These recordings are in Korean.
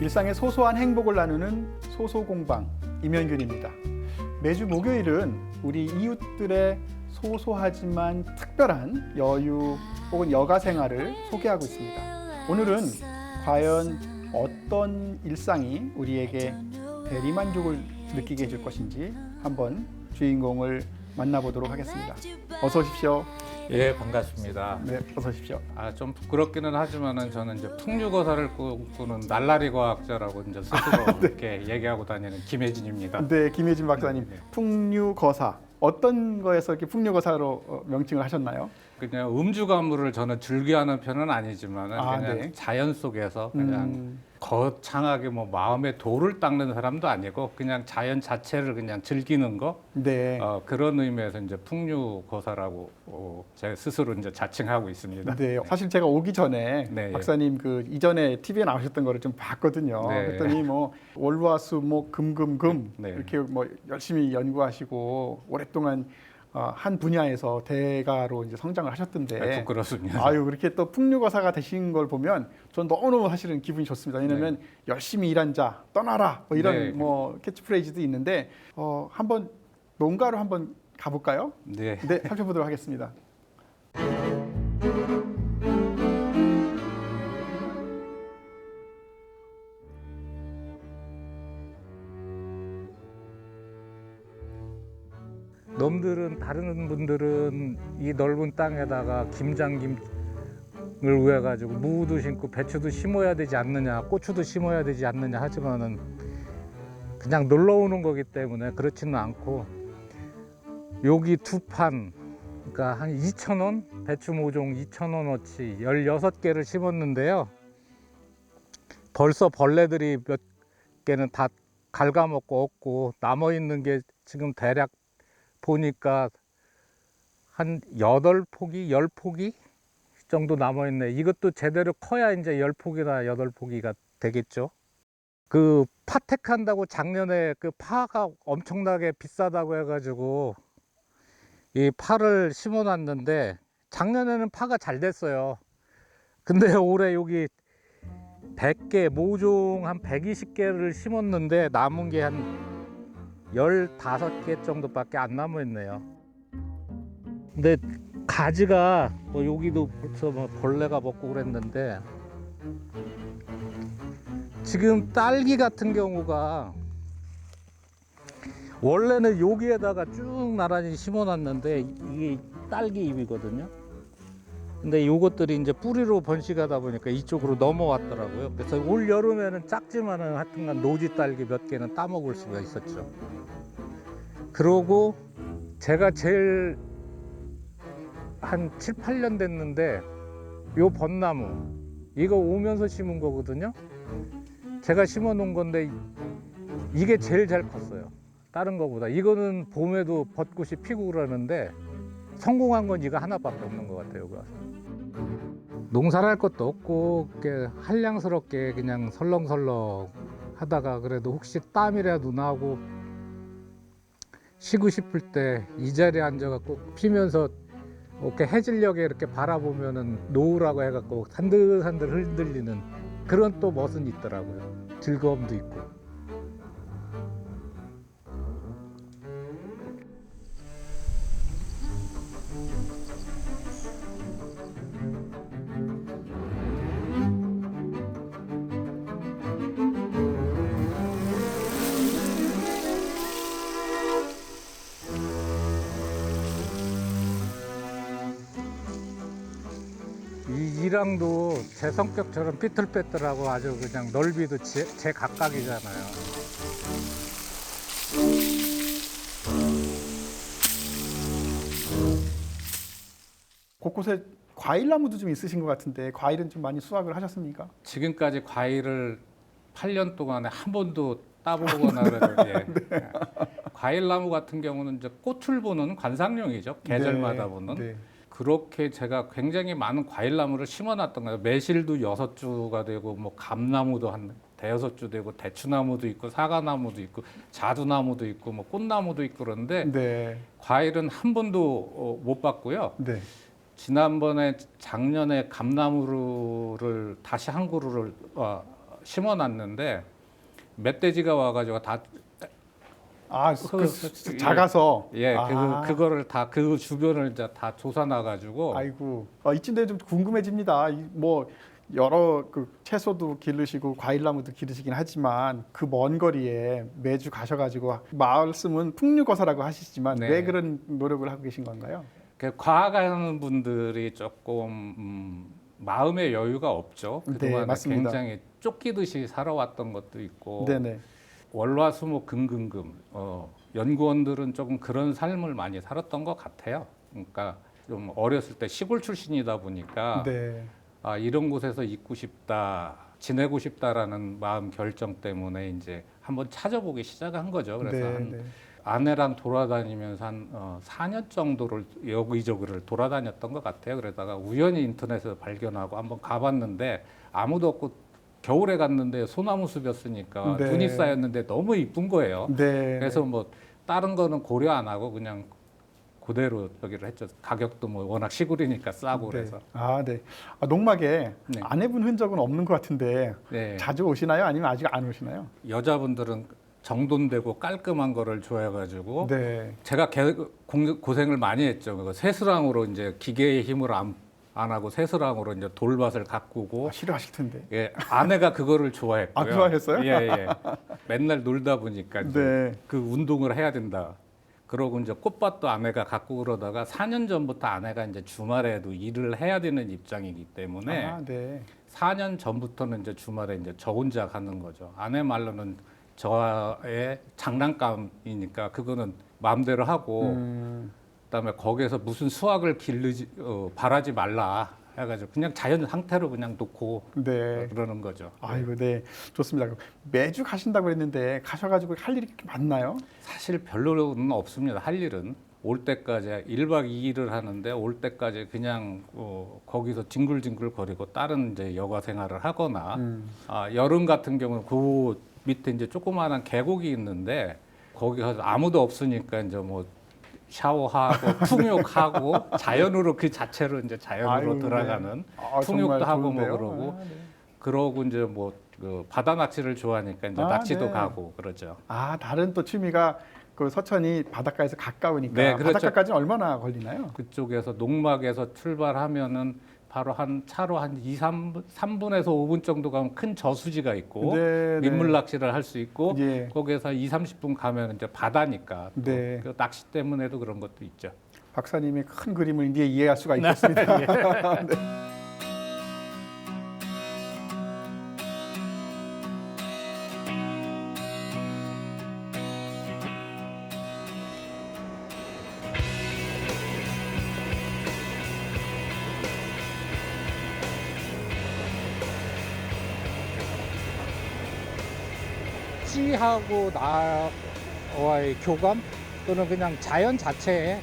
일상의 소소한 행복을 나누는 소소공방 임현균입니다. 매주 목요일은 우리 이웃들의 소소하지만 특별한 여유 혹은 여가 생활을 소개하고 있습니다. 오늘은 과연 어떤 일상이 우리에게 대리만족을 느끼게 해줄 것인지 한번 주인공을 만나보도록 하겠습니다. 어서 오십시오. 예, 반갑습니다. 네, 어서 오십시오. 좀 부끄럽기는 하지만은 저는 이제 풍류거사를 꿈꾸는 날라리 과학자라고 이제 스스로 이렇게 얘기하고 다니는 김혜진입니다. 네, 김혜진 박사님, 네. 풍류거사. 어떤 거에서 이렇게 풍류거사로 명칭을 하셨나요? 그냥 음주 가물을 저는 즐겨하는 편은 아니지만은 그냥 네. 자연 속에서 그냥 거창하게 뭐 마음의 도를 닦는 사람도 아니고 그냥 자연 자체를 그냥 즐기는 거 네. 그런 의미에서 이제 풍류거사라고 제 스스로 이제 자칭하고 있습니다. 네, 사실 제가 오기 전에 네, 박사님 그 이전에 TV에 나오셨던 거를 좀 봤거든요. 네. 그랬더니 뭐 월화수목 금금금 네. 이렇게 뭐 열심히 연구하시고 오랫동안 한 분야에서 대가로 이제 성장을 하셨던데. 부끄럽습니다. 아유, 그렇게 또 풍류거사가 되신 걸 보면 전 너무너무 사실은 기분이 좋습니다. 왜냐하면 열심히 일한 자 떠나라 뭐 이런 네. 뭐 캐치프레이즈도 있는데 한번 농가로 한번 가볼까요? 네. 네, 살펴보도록 하겠습니다. 놈들은 다른 분들은 이 넓은 땅에다가 김장김을 우해 가지고 무도 심고 배추도 심어야 되지 않느냐, 고추도 심어야 되지 않느냐 하지만은 그냥 놀러 오는 거기 때문에 그렇지는 않고 여기 두 판, 그러니까 한 2,000원, 배추 모종 2,000원어치 16개를 심었는데요. 벌써 벌레들이 몇 개는 다 갉아먹고 없고 남아 있는 게 지금 대략 보니까 한 8포기, 10포기 정도 남아있네. 이것도 제대로 커야 이제 10포기나 8포기가 되겠죠. 그 파택한다고 작년에 그 파가 엄청나게 비싸다고 해가지고 이 파를 심어 놨는데 작년에는 파가 잘 됐어요. 근데 올해 여기 100개, 모종 한 120개를 심었는데 남은 게 한 15개 정도밖에 안 남아 있네요. 근데 가지가 뭐 여기도 벌써 뭐 벌레가 먹고 그랬는데 지금 딸기 같은 경우가 원래는 여기에다가 쭉 나란히 심어 놨는데 이게 딸기 잎이거든요. 근데 요것들이 이제 뿌리로 번식하다 보니까 이쪽으로 넘어왔더라고요. 그래서 올 여름에는 작지만은 하여튼간 노지 딸기 몇 개는 따먹을 수가 있었죠. 그러고 제가 제일 한 7, 8년 됐는데 요 벚나무 이거 오면서 심은 거거든요. 제가 심어 놓은 건데 이게 제일 잘 컸어요. 다른 거보다. 이거는 봄에도 벚꽃이 피고 그러는데 성공한 건 이거 하나밖에 없는 것 같아요. 여기 와서. 농사를 할 것도 없고 이렇게 한량스럽게 그냥 설렁설렁 하다가 그래도 혹시 땀이라도 나고 쉬고 싶을 때 이 자리에 앉아갖고 피면서 이렇게 해질녘에 이렇게 바라보면은 노을하고 해갖고 산들산들 흔들리는 그런 또 멋은 있더라고요. 즐거움도 있고. 이 이랑도 제 성격처럼 삐뚤빼뚤하고 아주 그냥 넓이도 제 각각이잖아요. 곳곳에 과일나무도 좀 있으신 것 같은데 과일은 좀 많이 수확을 하셨습니까? 지금까지 과일을 8년 동안에 한 번도 따보거나 그래도 과일 나무 같은 경우는 이제 꽃을 보는 관상용이죠. 계절마다 보는. 네. 그렇게 제가 굉장히 많은 과일 나무를 심어놨던 거예요. 매실도 6주가 되고 뭐 감나무도 한 5주 되고 대추나무도 있고 사과나무도 있고 자두나무도 있고 뭐 꽃나무도 있고 그런데 네. 과일은 한 번도 못 봤고요. 네. 지난번에 작년에 감나무를 다시 한 그루를 심어놨는데 멧돼지가 와가지고 다 작아서 예, 그거를 다 그 주변을 이제 다 조사놔가지고 아이고 이쯤 좀 궁금해집니다. 뭐 여러 그 채소도 기르시고 과일나무도 기르시긴 하지만 그 먼 거리에 매주 가셔가지고 말씀은 풍류거사라고 하시지만 네. 왜 그런 노력을 하고 계신 건가요? 과학하는 분들이 조금 마음의 여유가 없죠. 네, 그동안 맞습니다. 굉장히 쫓기듯이 살아왔던 것도 있고 네네. 월화수목금금금 연구원들은 조금 그런 삶을 많이 살았던 것 같아요. 그러니까 좀 어렸을 때 시골 출신이다 보니까 네. 이런 곳에서 있고 싶다, 지내고 싶다라는 마음 결정 때문에 이제 한번 찾아보기 시작한 거죠. 그래서 네. 아내랑 돌아다니면서 한 4년 정도를 여기저기를 돌아다녔던 것 같아요. 그러다가 우연히 인터넷에서 발견하고 한번 가봤는데 아무도 없고 겨울에 갔는데 소나무 숲이었으니까 네. 눈이 쌓였는데 너무 이쁜 거예요. 네. 그래서 뭐 다른 거는 고려 안 하고 그냥 그대로 여기를 했죠. 가격도 뭐 워낙 시골이니까 싸고 그래서. 네. 농막에 네. 안 해본 흔적은 없는 것 같은데 네. 자주 오시나요? 아니면 아직 안 오시나요? 여자분들은 정돈되고 깔끔한 거를 좋아해가지고 네. 제가 고생을 많이 했죠. 그 새수랑으로 이제 기계의 힘을 안 하고 새수랑으로 이제 돌밭을 가꾸고 싫어하실 텐데. 예, 아내가 그거를 좋아했고요. 좋아했어요? 예. 맨날 놀다 보니까 이제 네. 그 운동을 해야 된다. 그러고 이제 꽃밭도 아내가 가꾸고 그러다가 4년 전부터 아내가 이제 주말에도 일을 해야 되는 입장이기 때문에 네. 4년 전부터는 이제 주말에 이제 저 혼자 가는 거죠. 아내 말로는 저의 장난감이니까 그거는 마음대로 하고 그다음에 거기에서 무슨 수확을 바라지 말라 해가지고 그냥 자연 상태로 그냥 놓고 네. 그러는 거죠. 아이고, 네. 좋습니다. 매주 가신다고 했는데 가셔가지고 할 일이 그렇게 많나요? 사실 별로는 없습니다. 할 일은 올 때까지 1박 2일을 하는데 올 때까지 그냥 거기서 뒹굴뒹굴 거리고 다른 이제 여가 생활을 하거나 여름 같은 경우는 그 밑에 이제 조그마한 계곡이 있는데 거기 가서 아무도 없으니까 이제 뭐 샤워하고 풍욕하고 자연으로 그 자체로 이제 자연으로 아유, 들어가는 네. 풍욕도 정말 하고 좋은데요? 뭐 그러고 네. 그러고 이제 뭐 그 바다 낚시를 좋아하니까 이제 낚시도 네. 가고 그러죠. 다른 또 취미가 그 서천이 바닷가에서 가까우니까 네, 그렇죠. 바닷가까지는 얼마나 걸리나요? 그쪽에서 농막에서 출발하면은 바로 한 차로 한 3분에서 5분 정도 가면 큰 저수지가 있고 네, 민물 네. 낚시를 할 수 있고 예. 거기에서 30분 가면 이제 바다니까 또 네. 그 낚시 때문에도 그런 것도 있죠. 박사님의 큰 그림을 이제 이해할 수가 있겠습니다. 네. 씨하고 나와의 교감 또는 그냥 자연 자체에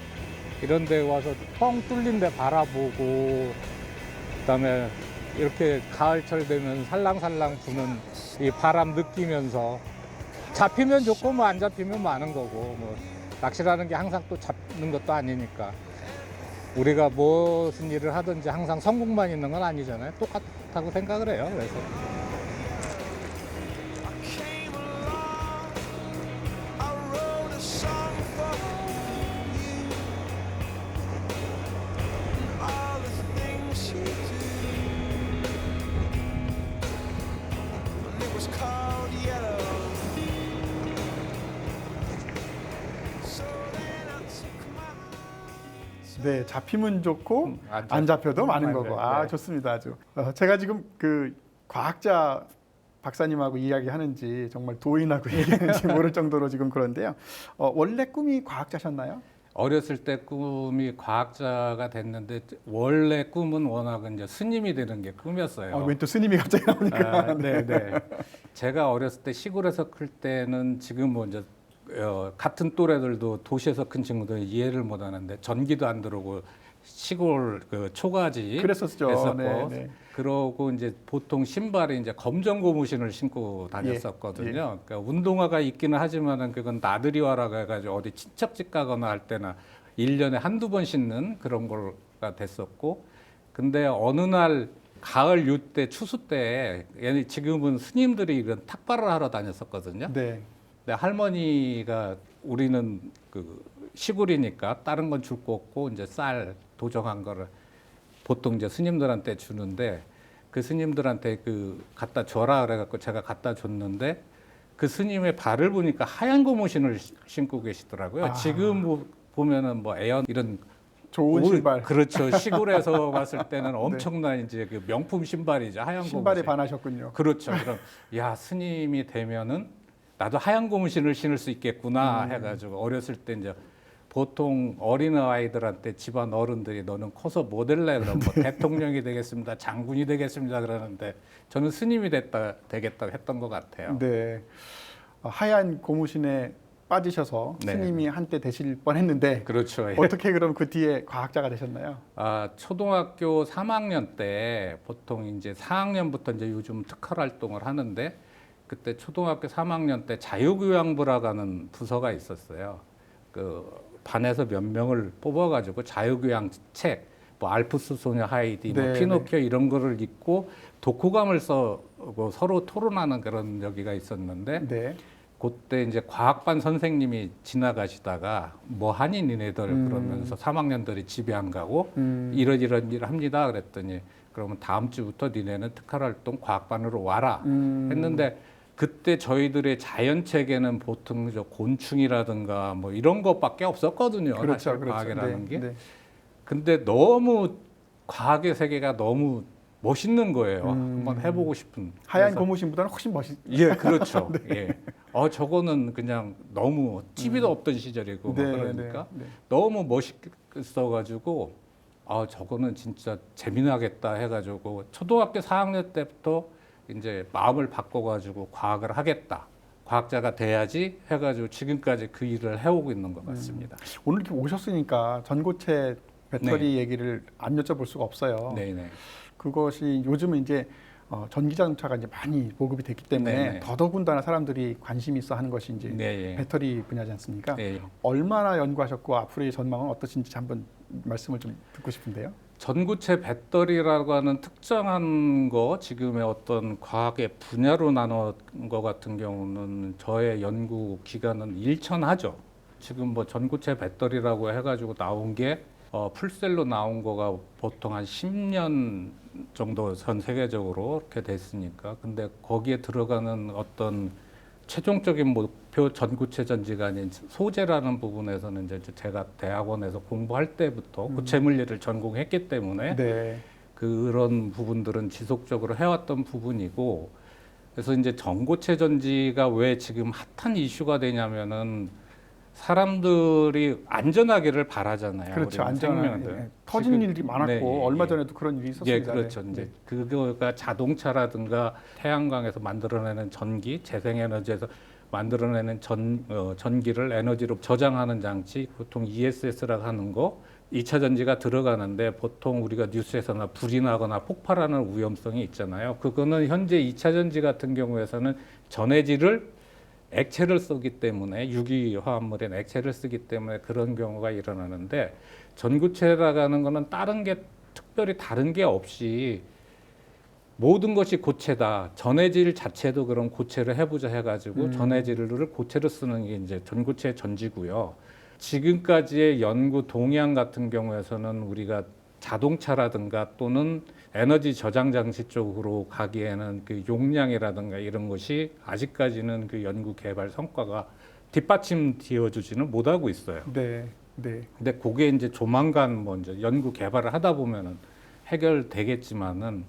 이런 데 와서 뻥 뚫린 데 바라보고 그다음에 이렇게 가을철 되면 살랑살랑 부는 이 바람 느끼면서 잡히면 좋고 뭐 안 잡히면 많은 거고 뭐 낚시라는 게 항상 또 잡는 것도 아니니까 우리가 무슨 일을 하든지 항상 성공만 있는 건 아니잖아요. 똑같다고 생각을 해요. 그래서 came along, I wrote a song for you, and all the things you do, and it was called Yellow. So then I took my 네, 잡히면 좋고 안 안 잡혀도 많은 맞아요. 거고. 네. 좋습니다. 아주. 제가 지금 그 과학자 박사님하고 이야기하는지 정말 도인하고 얘기하는지 모를 정도로 지금 그런데요. 원래 꿈이 과학자셨나요? 어렸을 때 꿈이 과학자가 됐는데 원래 꿈은 워낙 이제 스님이 되는 게 꿈이었어요. 웬 또 스님이 갑자기 나오니까. 네. 제가 어렸을 때 시골에서 클 때는 지금 뭐 이제 같은 또래들도 도시에서 큰 친구들은 이해를 못 하는데 전기도 안 들어오고 시골 그 초가지 그랬었죠. 했었고 네. 그러고 이제 보통 신발이 이제 검정 고무신을 신고 다녔었거든요. 예. 그러니까 운동화가 있기는 하지만은 그건 나들이 와라고 해가지고 어디 친척집 가거나 할 때나 1년에 한두 번 신는 그런 거가 됐었고 근데 어느 날 가을 유때 추수 때 얘네 지금은 스님들이 이런 탁발을 하러 다녔었거든요. 네. 근데 할머니가 우리는 그 시골이니까 다른 건 줄 거 없고 이제 쌀 도정한 거를 보통 이제 스님들한테 주는데 그 스님들한테 그 갖다 줘라 그래갖고 제가 갖다 줬는데 그 스님의 발을 보니까 하얀 고무신을 신고 계시더라고요. 아. 지금 보면은 뭐 에어 이런 좋은 신발. 그렇죠. 시골에서 봤을 때는 엄청난 이제 그 명품 신발이죠. 하얀 신발에 고무신. 반하셨군요. 그렇죠. 그럼 야 스님이 되면은 나도 하얀 고무신을 신을 수 있겠구나 해가지고 어렸을 때 이제 보통 어린 아이들한테 집안 어른들이 너는 커서 뭐 될래? 그럼 뭐 대통령이 되겠습니다, 장군이 되겠습니다 그러는데 저는 스님이 되겠다고 했던 것 같아요. 네. 하얀 고무신에 빠지셔서 네. 스님이 한때 되실 뻔했는데 그렇죠. 예. 어떻게 그럼 그 뒤에 과학자가 되셨나요? 초등학교 3학년 때 보통 이제 4학년부터 이제 요즘 특활 활동을 하는데 그때 초등학교 3학년 때 자유교양부라고 하는 부서가 있었어요. 그 반에서 몇 명을 뽑아가지고 자유교양 책, 뭐 알프스 소녀 하이디, 뭐 네, 피노키오 이런 거를 읽고 독후감을 써고 서로 토론하는 그런 여기가 있었는데 네. 그때 이제 과학반 선생님이 지나가시다가 뭐 하니 니네들 그러면서 3학년들이 집에 안 가고 이런 일 합니다 그랬더니 그러면 다음 주부터 니네는 특활 활동 과학반으로 와라 했는데 그때 저희들의 자연책에는 보통 저 곤충이라든가 뭐 이런 것밖에 없었거든요. 그렇죠, 사실 그렇죠. 과학이라는 네, 게. 네. 근데 너무 과학의 세계가 너무 멋있는 거예요. 한번 해보고 싶은. 하얀 그래서 고무신보다는 훨씬 예, 그렇죠. 예. 저거는 그냥 너무 TV도 없던 시절이고 막 그러니까 네. 너무 멋있어가지고 저거는 진짜 재미나겠다 해가지고 초등학교 4학년 때부터 이제 마음을 바꿔가지고 과학을 하겠다. 과학자가 돼야지 해가지고 지금까지 그 일을 해오고 있는 것 같습니다. 오늘 이렇게 오셨으니까 전고체 배터리 얘기를 안 여쭤볼 수가 없어요. 네네. 그것이 요즘은 이제 전기 자동차가 이제 많이 보급이 됐기 때문에 네네. 더더군다나 사람들이 관심 있어 하는 것이 이제 네. 배터리 분야지 않습니까? 네. 얼마나 연구하셨고 앞으로의 전망은 어떠신지 한번 말씀을 좀 듣고 싶은데요. 전구체 배터리라고 하는 특정한 거 지금의 어떤 과학의 분야로 나눈 거 같은 경우는 저의 연구 기간은 일천하죠. 지금 뭐 전구체 배터리라고 해가지고 나온 게 풀셀로 나온 거가 보통 한 10년 정도 전 세계적으로 이렇게 됐으니까 근데 거기에 들어가는 어떤 최종적인 목표 전구체 전지가 아닌 소재라는 부분에서는 이제 제가 대학원에서 공부할 때부터 구체 물리를 전공했기 때문에 네. 그런 부분들은 지속적으로 해왔던 부분이고 그래서 이제 전고체 전지가 왜 지금 핫한 이슈가 되냐면은 사람들이 안전하기를 바라잖아요. 그렇죠. 우리 안전한 생명들. 예. 터지는 지금- 일이 많았고 네, 예, 얼마 예. 전에도 그런 일이 있었습니다. 예, 그렇죠. 네. 이제 그거가 자동차라든가 태양광에서 만들어내는 전기, 재생에너지에서 만들어내는 전기를 에너지로 저장하는 장치, 보통 ESS라고 하는 거, 2차 전지가 들어가는데 보통 우리가 뉴스에서나 불이 나거나 폭발하는 위험성이 있잖아요. 그거는 현재 2차 전지 같은 경우에서는 전해질을 액체를 쓰기 때문에 유기화합물인 액체를 쓰기 때문에 그런 경우가 일어나는데 전구체라고 하는 거는 다른 게 특별히 다른 게 없이 모든 것이 고체다. 전해질 자체도 그런 고체를 해보자 해가지고 전해질을 고체로 쓰는 게 이제 전고체 전지고요. 지금까지의 연구 동향 같은 경우에서는 우리가 자동차라든가 또는 에너지 저장 장치 쪽으로 가기에는 그 용량이라든가 이런 것이 아직까지는 그 연구 개발 성과가 뒷받침 되어주지는 못하고 있어요. 네. 네. 근데 그게 이제 조만간 뭐 이제 연구 개발을 하다 보면은 해결되겠지만은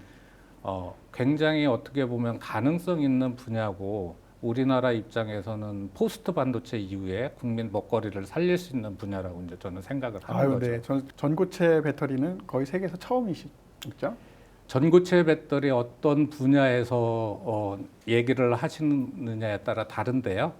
굉장히 어떻게 보면 가능성 있는 분야고 우리나라 입장에서는 포스트 반도체 이후에 국민 먹거리를 살릴 수 있는 분야라고 이제 저는 생각을 하는 거죠. 네. 전고체 배터리는 거의 세계에서 처음이시죠? 전고체 배터리 어떤 분야에서 얘기를 하시느냐에 따라 다른데요.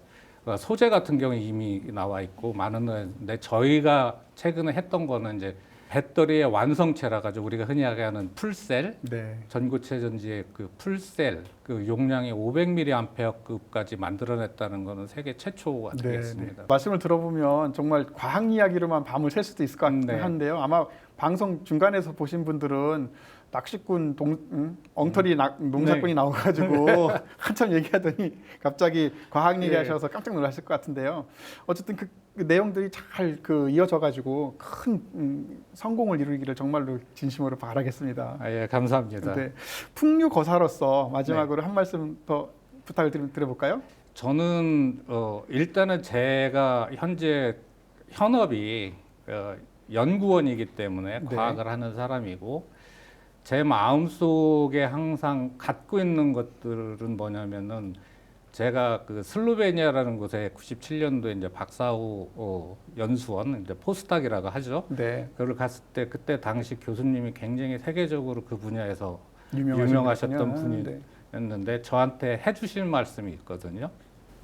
그러니까 소재 같은 경우에 이미 나와 있고 많은데 저희가 최근에 했던 거는 이제 배터리의 완성체라 가지고 우리가 흔히 하는 풀셀, 네. 전고체 전지의 그 풀셀 그 용량이 500mAh급까지 만들어냈다는 거는 세계 최초가 되겠습니다. 말씀을 들어보면 정말 과학 이야기로만 밤을 샐 수도 있을 것 같긴 네. 한데요. 아마 방송 중간에서 보신 분들은 낚시꾼 엉터리 농사꾼이 나와가지고 한참 얘기하더니 갑자기 과학 얘기하셔서 깜짝 놀라실 것 같은데요. 어쨌든 그 내용들이 잘 이어져가지고 큰 성공을 이루기를 정말로 진심으로 바라겠습니다. 예, 감사합니다. 네, 풍류거사로서 마지막으로 한 말씀 더 부탁을 드려볼까요? 저는 일단은 제가 현재 현업이 연구원이기 때문에 네. 과학을 하는 사람이고 제 마음속에 항상 갖고 있는 것들은 뭐냐면은 제가 그 슬로베니아라는 곳에 97년도에 이제 박사후 연수원 이제 포스닥이라고 하죠. 네, 그걸 갔을 때 그때 당시 교수님이 굉장히 세계적으로 그 분야에서 유명하셨던 유명하셨던 분이었는데 저한테 해주실 말씀이 있거든요.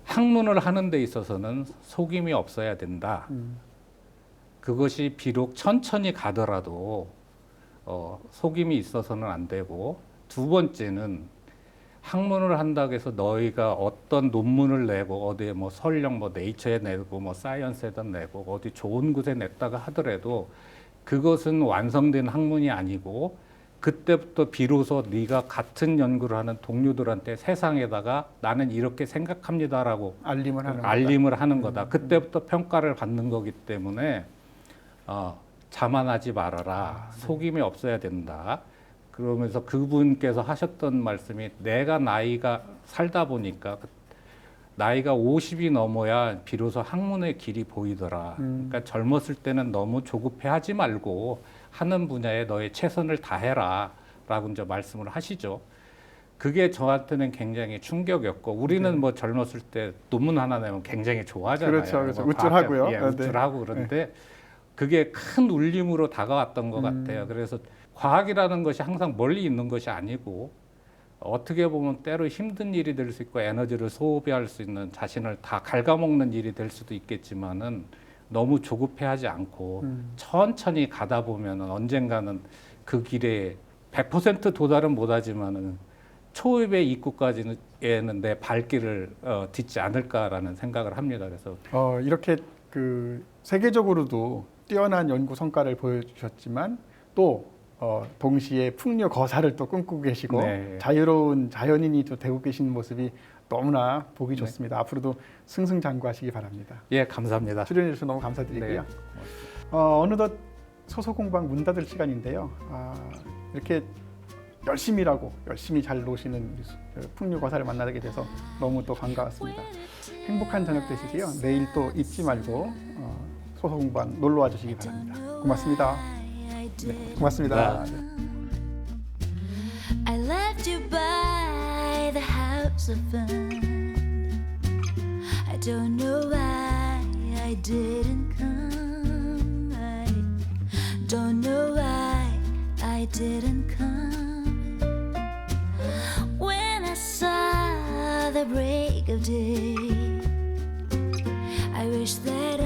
학문을 하는 데 있어서는 속임이 없어야 된다. 그것이 비록 천천히 가더라도 속임이 있어서는 안 되고, 두 번째는 학문을 한다고 해서 너희가 어떤 논문을 내고 어디에 뭐 설령 뭐 네이처에 내고 뭐 사이언스에다 내고 어디 좋은 곳에 냈다가 하더라도 그것은 완성된 학문이 아니고 그때부터 비로소 네가 같은 연구를 하는 동료들한테 세상에다가 나는 이렇게 생각합니다라고 알림을 하는 거다. 그때부터 평가를 받는 거기 때문에 자만하지 말아라. 속임이 없어야 된다. 그러면서 그분께서 하셨던 말씀이 내가 나이가 살다 보니까 나이가 50이 넘어야 비로소 학문의 길이 보이더라. 그러니까 젊었을 때는 너무 조급해하지 말고 하는 분야에 너의 최선을 다해라 라고 이제 말씀을 하시죠. 그게 저한테는 굉장히 충격이었고 우리는 뭐 젊었을 때 논문 하나 내면 굉장히 좋아하잖아요. 그렇죠. 뭐 우쭐하고요. 예, 우쭐하고 그런데 그게 큰 울림으로 다가왔던 것 같아요. 그래서 과학이라는 것이 항상 멀리 있는 것이 아니고 어떻게 보면 때로 힘든 일이 될 수 있고 에너지를 소비할 수 있는 자신을 다 갉아먹는 일이 될 수도 있겠지만은 너무 조급해하지 않고 천천히 가다 보면은 언젠가는 그 길에 100% 도달은 못하지만은 초입의 입구까지는 내 발길을 딛지 않을까라는 생각을 합니다. 그래서 이렇게 그 세계적으로도 뛰어난 연구 성과를 보여주셨지만 또 동시에 풍류 거사를 또 꿈꾸고 계시고 네. 자유로운 자연인이 또 되고 계신 모습이 너무나 보기 좋습니다. 앞으로도 승승장구하시기 바랍니다. 예, 감사합니다. 출연해 주셔서 너무 감사드리고요. 네. 어느덧 소소공방 문 닫을 시간인데요. 이렇게 열심히 일하고 열심히 잘 노시는 풍류 거사를 만나게 돼서 너무 또 반가웠습니다. 행복한 저녁 되시고요. 내일 또 잊지 말고 소소공방 놀러 와 주시기 바랍니다. 고맙습니다. 네, 고맙습니다. I left you by the house of fun. I don't know why I didn't come. I don't know why I didn't come. When I saw the break of day, I wish that